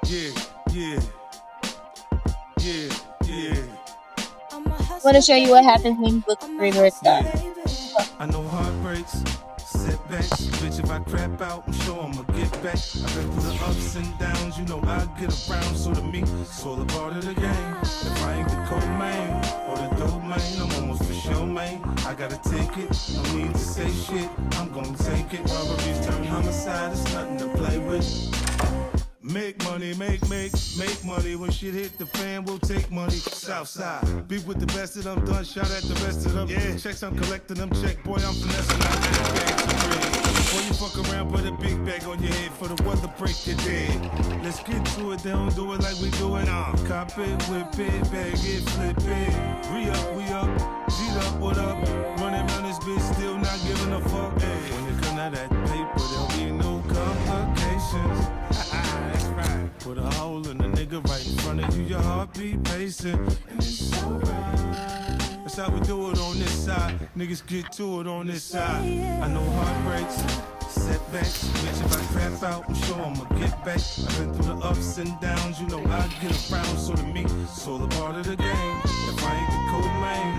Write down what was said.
Yeah, yeah, yeah, yeah. I want to show you what happens when you look for reverse stuff. I know heartbreaks, setbacks. Bitch, if I crap out, I'm sure I'ma get back. I've been through the ups and downs, you know I get around. So to me, it's all a part of the game. If I ain't the co-main or the domain, I'm almost for sure, man. I gotta take it, no need to say shit. I'm gonna take it. Robberies turn homicide, it's nothing to play with. Make money, make money. When shit hit the fan, we'll take money. Southside, beef with the best of them, done shot at the rest of them. Yeah, checks I'm collecting them, check, boy, I'm finessing. I'm in the game to bread. Before you fuck around, put a big bag on your head for the weather break your dead. Let's get to it, they don't do it like we do it. Cop it, whip it, bag it, flip it. Re-up, we up, G'd up, what up? Running around this bitch, still not giving a fuck. Hey, when it come to that paper, there'll be no complications. That's right. Put a hole in the nigga right in front of you, your heartbeat pacing. And it's so right. That's how we do it on this side. Niggas get to it on this side. I know heartbreaks, setbacks. Bitch, if I crap out, I'm sure I'ma get back. I've been through the ups and downs, you know I get around. So to me, it's all a part of the game. If I ain't the co-main